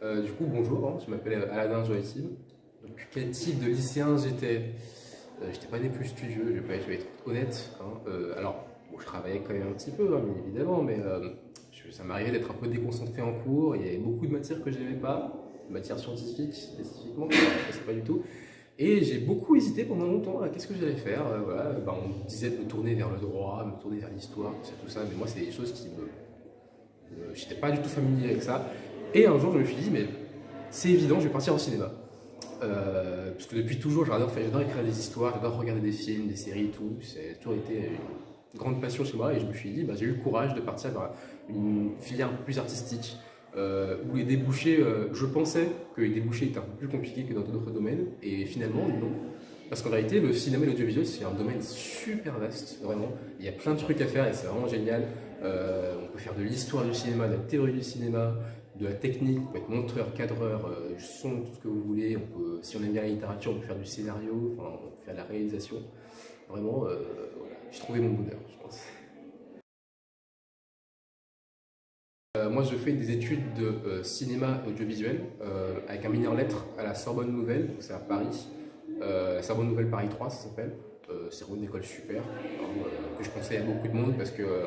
Du coup, bonjour, je m'appelle Aladin Joachim. Donc, quel type de lycéen j'étais? J'étais pas des plus studieux, je vais être honnête. Alors, bon, je travaillais quand même un petit peu, bien évidemment, mais ça m'arrivait d'être un peu déconcentré en cours. Il y avait beaucoup de matières que je n'aimais pas, matières scientifiques spécifiquement, que je ne connaissais pas du tout. Et j'ai beaucoup hésité pendant longtemps à qu'est-ce que j'allais faire. On me disait de me tourner vers le droit, me tourner vers l'histoire, tout ça, mais moi, c'est des choses qui me. Je n'étais pas du tout familier avec ça. Et un jour, je me suis dit, mais c'est évident, je vais partir au cinéma. Parce que depuis toujours, j'adore écrire des histoires, j'adore regarder des films, des séries, tout. C'est toujours été une grande passion chez moi. Et je me suis dit, j'ai eu le courage de partir vers une filière un peu plus artistique, où les débouchés, je pensais que les débouchés étaient un peu plus compliqués que dans d'autres domaines. Et finalement, non. Parce qu'en réalité, le cinéma et l'audiovisuel, c'est un domaine super vaste, vraiment. Il y a plein de trucs à faire et c'est vraiment génial. On peut faire de l'histoire du cinéma, de la théorie du cinéma, de la technique, on peut être monteur, cadreur, son, tout ce que vous voulez. On peut, si on aime bien la littérature, on peut faire du scénario, on peut faire de la réalisation. Vraiment, voilà. J'ai trouvé mon bonheur, je pense. Moi, je fais des études de cinéma et audiovisuel avec un mineur lettres à la Sorbonne Nouvelle, donc c'est à Paris. La Sorbonne Nouvelle Paris 3, ça s'appelle. C'est vraiment une école super, que je conseille à beaucoup de monde parce que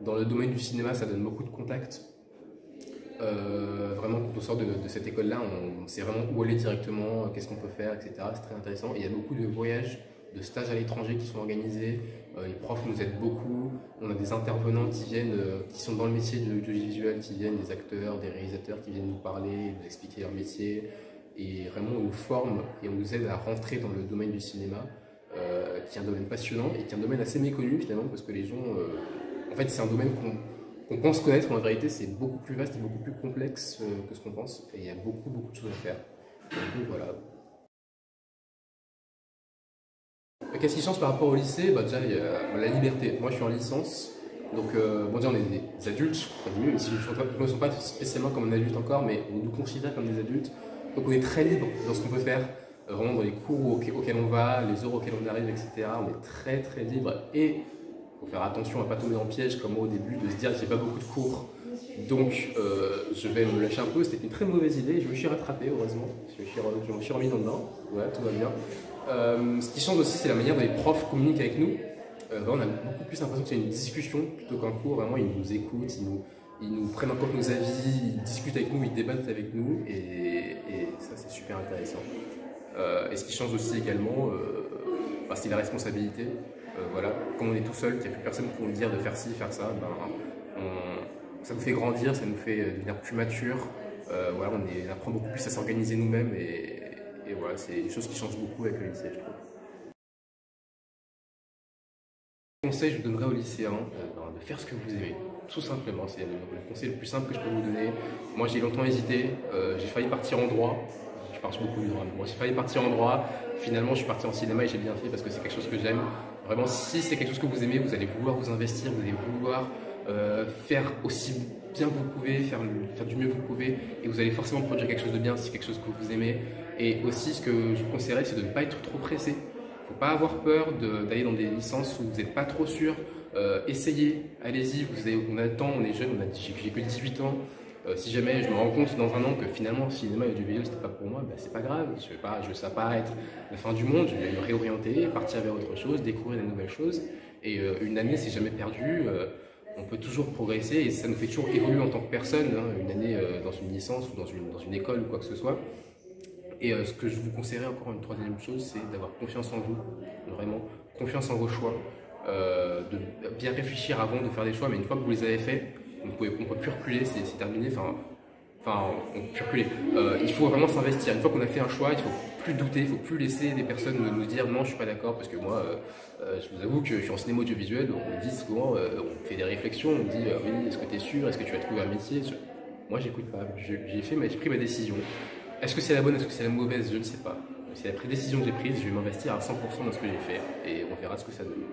dans le domaine du cinéma, ça donne beaucoup de contacts. Vraiment, quand on sort de cette école-là, on sait vraiment où aller directement, qu'est-ce qu'on peut faire, etc. C'est très intéressant. Et il y a beaucoup de voyages, de stages à l'étranger qui sont organisés. Les profs nous aident beaucoup. On a des intervenants qui viennent, qui sont dans le métier de l'audiovisuel, qui viennent, des acteurs, des réalisateurs qui viennent nous parler, nous expliquer leur métier. Et vraiment, on nous forme et on nous aide à rentrer dans le domaine du cinéma, qui est un domaine passionnant et qui est un domaine assez méconnu finalement, parce que les gens... en fait, c'est un domaine qu'on pense connaître, mais en vérité, c'est beaucoup plus vaste et beaucoup plus complexe que ce qu'on pense. Et il y a beaucoup de choses à faire. Et donc voilà. Qu'est-ce qui change par rapport au lycée? Déjà, il y a la liberté. Moi, je suis en licence. Donc, déjà, on est des adultes, même si je ne me sens pas spécialement comme un adulte encore, mais on nous considère comme des adultes. Donc, on est très libre dans ce qu'on peut faire, vraiment dans les cours auxquels on va, les heures auxquelles on arrive, etc. On est très, très libre. Et il faut faire attention à ne pas tomber en piège, comme moi au début, de se dire que j'ai pas beaucoup de cours. Donc, je vais me lâcher un peu. C'était une très mauvaise idée. Je me suis rattrapé, heureusement. Je me suis remis dans le bain. Voilà, tout va bien. Ce qui change aussi, c'est la manière dont les profs communiquent avec nous. On a beaucoup plus l'impression que c'est une discussion plutôt qu'un cours. Vraiment, ils nous écoutent, ils nous prennent en compte nos avis, ils discutent avec nous, ils débattent avec nous. Et ça, c'est super intéressant. Et ce qui change aussi également, c'est la responsabilité. Voilà, comme on est tout seul, qu'il n'y a plus personne pour nous dire de faire ci, faire ça, ça nous fait grandir, ça nous fait devenir plus mature. Voilà, on apprend beaucoup plus à s'organiser nous-mêmes et voilà, c'est des choses qui changent beaucoup avec le lycée, je trouve. Conseil, je donnerais aux lycéens de faire ce que vous aimez, tout simplement. C'est le conseil le plus simple que je peux vous donner. Moi, j'ai longtemps hésité, j'ai failli partir en droit. Je parle beaucoup du droit, mais moi j'ai failli partir en droit. Finalement, je suis parti en cinéma et j'ai bien fait parce que c'est quelque chose que j'aime. Vraiment, si c'est quelque chose que vous aimez, vous allez vouloir vous investir, vous allez vouloir faire aussi bien que vous pouvez, faire du mieux que vous pouvez, et vous allez forcément produire quelque chose de bien si c'est quelque chose que vous aimez. Et aussi, ce que je vous conseillerais, c'est de ne pas être trop pressé. Il ne faut pas avoir peur d'aller dans des licences où vous n'êtes pas trop sûr. Essayez, allez-y, on a le temps, on est jeune, j'ai que 18 ans. Si jamais je me rends compte dans un an que finalement le cinéma et l'audiovisuel c'était pas pour moi, c'est pas grave, ça va pas être la fin du monde, je vais me réorienter, partir vers autre chose, découvrir des nouvelles choses. Et une année c'est jamais perdu, on peut toujours progresser et ça nous fait toujours évoluer en tant que personne, hein, une année dans une licence ou dans une école ou quoi que ce soit. Et ce que je vous conseillerais encore une troisième chose, c'est d'avoir confiance en vous, vraiment confiance en vos choix, de bien réfléchir avant de faire des choix, mais une fois que vous les avez faits, on ne peut plus reculer, c'est terminé, on ne peut plus reculer. Il faut vraiment s'investir. Une fois qu'on a fait un choix, il ne faut plus douter, il ne faut plus laisser des personnes nous dire non, je ne suis pas d'accord, parce que moi, je vous avoue que je suis en cinéma audiovisuel, on me dit souvent, on fait des réflexions, on me dit oui, est-ce que tu es sûr, est-ce que tu vas trouver un métier? Moi, j'écoute pas, j'ai pris ma décision. Est-ce que c'est la bonne, est-ce que c'est la mauvaise? Je ne sais pas. C'est la décision que j'ai prise, je vais m'investir à 100% dans ce que j'ai fait et on verra ce que ça donne.